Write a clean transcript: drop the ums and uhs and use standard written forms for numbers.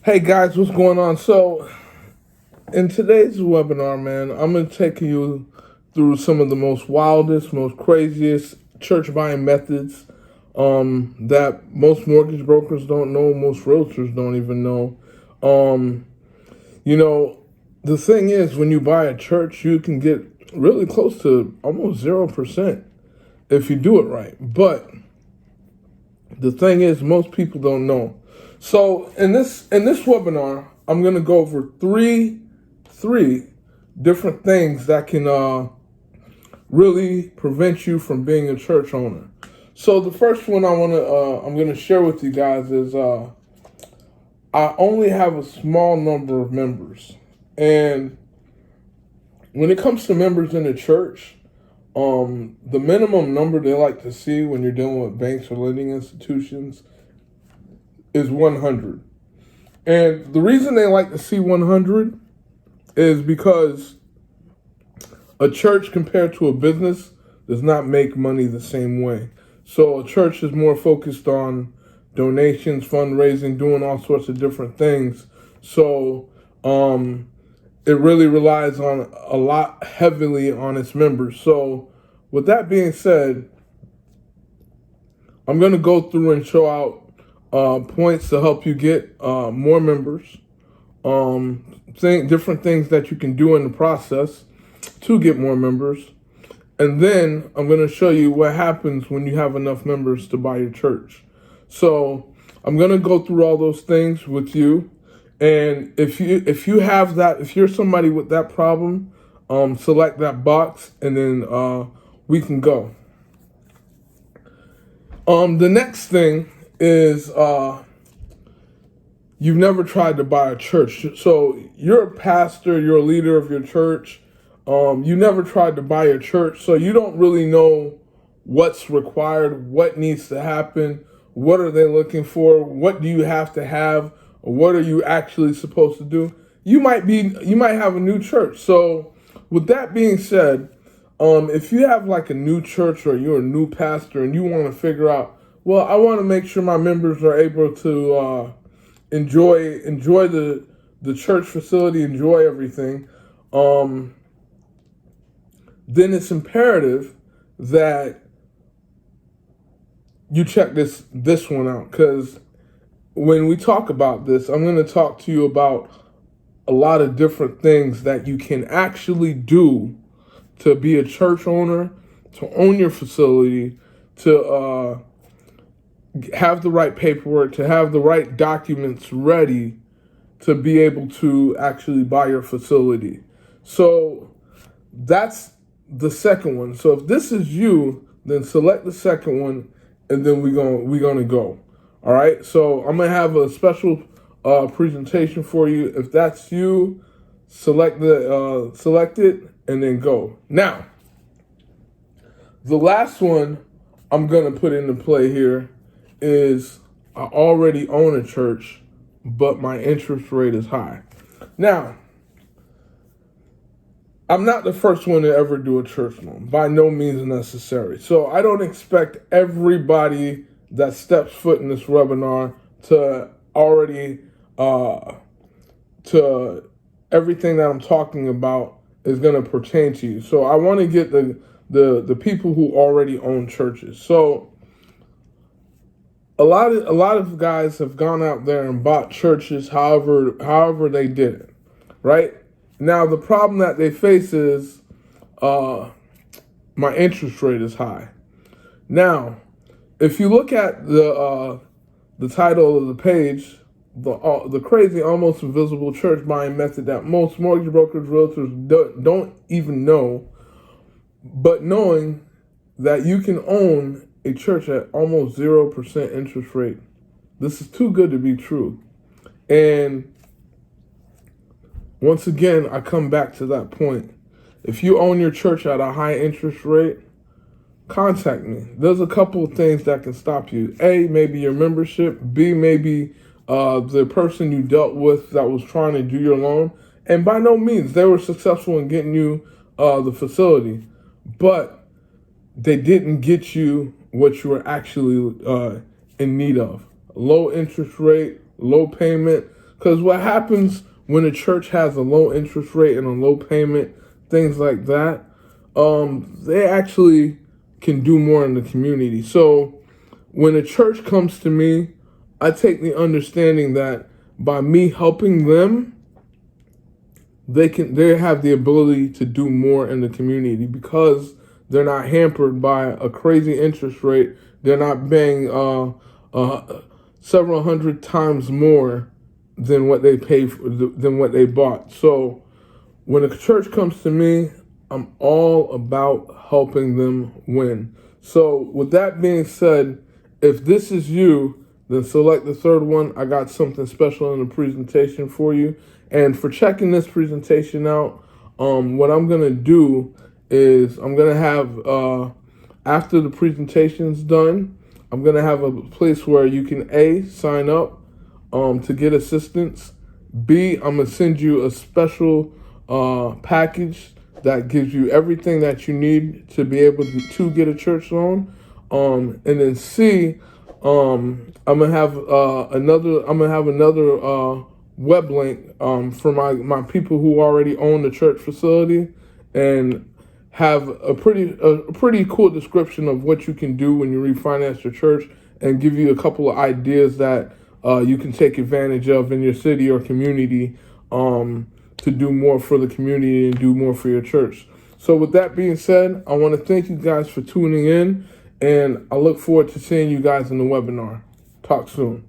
Hey guys, what's going on? So, in today's webinar, man, I'm going to take you through some of the most wildest, most craziest church buying methods that most mortgage brokers don't know, most realtors don't even know. Um, you know, the thing is, when you buy a church, you can get really close to almost 0% if you do it right. But the thing is, most people don't know. So in this webinar, I'm gonna go over three different things that can really prevent you from being a church owner. So the first one I'm gonna share with you guys is I only have a small number of members, and when it comes to members in the church, the minimum number they like to see when you're dealing with banks or lending institutions is 100. And the reason they like to see 100 is because a church compared to a business does not make money the same way. So a church is more focused on donations, fundraising, doing all sorts of different things. So it really relies on a lot heavily on its members. So with that being said, I'm going to go through and show out points to help you get more members, different things that you can do in the process to get more members. And then I'm going to show you what happens when you have enough members to buy your church. So I'm going to go through all those things with you. And if you have that, if you're somebody with that problem, select that box and then we can go. The next thing is you've never tried to buy a church. So you're a pastor, you're a leader of your church. You never tried to buy a church, so you don't really know what's required, what needs to happen, what are they looking for, what do you have to have, or what are you actually supposed to do. You might have a new church. So with that being said, if you have like a new church or you're a new pastor and you want to figure out, well, I want to make sure my members are able to enjoy the church facility, enjoy everything, then it's imperative that you check this one out, because when we talk about this, I'm going to talk to you about a lot of different things that you can actually do to be a church owner, to own your facility, to have the right paperwork, to have the right documents ready to be able to actually buy your facility. So that's the second one. So if this is you, then select the second one, and then we're gonna go. All right. So I'm gonna have a special presentation for you. If that's you, select it and then go. Now, the last one I'm gonna put into play here is I already own a church, but my interest rate is high. Now, I'm not the first one to ever do a church loan, by no means necessary. So I don't expect everybody that steps foot in this webinar to already, to everything that I'm talking about is going to pertain to you. So I want to get the people who already own churches. So a lot of guys have gone out there and bought churches however they did it, right? Now, the problem that they face is my interest rate is high. Now, if you look at the title of the page, the crazy, almost invisible church buying method that most mortgage brokers, realtors don't even know, but knowing that you can own a church at almost 0% interest rate, this is too good to be true. And once again, I come back to that point. If you own your church at a high interest rate, contact me. There's a couple of things that can stop you. A, maybe your membership. B, maybe the person you dealt with that was trying to do your loan. And by no means, they were successful in getting you the facility. But they didn't get you what you were actually in need of. Low interest rate, low payment, Because what happens when a church has a low interest rate and a low payment, things like that, they actually can do more in the community. So when a church comes to me, I take the understanding that by me helping them, they have the ability to do more in the community because they're not hampered by a crazy interest rate. They're not paying several hundred times more than what they than what they bought. So when a church comes to me, I'm all about helping them win. So with that being said, if this is you, then select the third one. I got something special in the presentation for you. And for checking this presentation out, what I'm going to do is I'm going to have, after the presentation's done, I'm going to have a place where you can A, sign up to get assistance. B, I'm going to send you a special package that gives you everything that you need to be able to get a church loan. And then C, I'm gonna have another web link for my people who already own the church facility, and have a pretty cool description of what you can do when you refinance your church, and give you a couple of ideas that you can take advantage of in your city or community to do more for the community and do more for your church. So with that being said, I want to thank you guys for tuning in, and I look forward to seeing you guys in the webinar. Talk soon.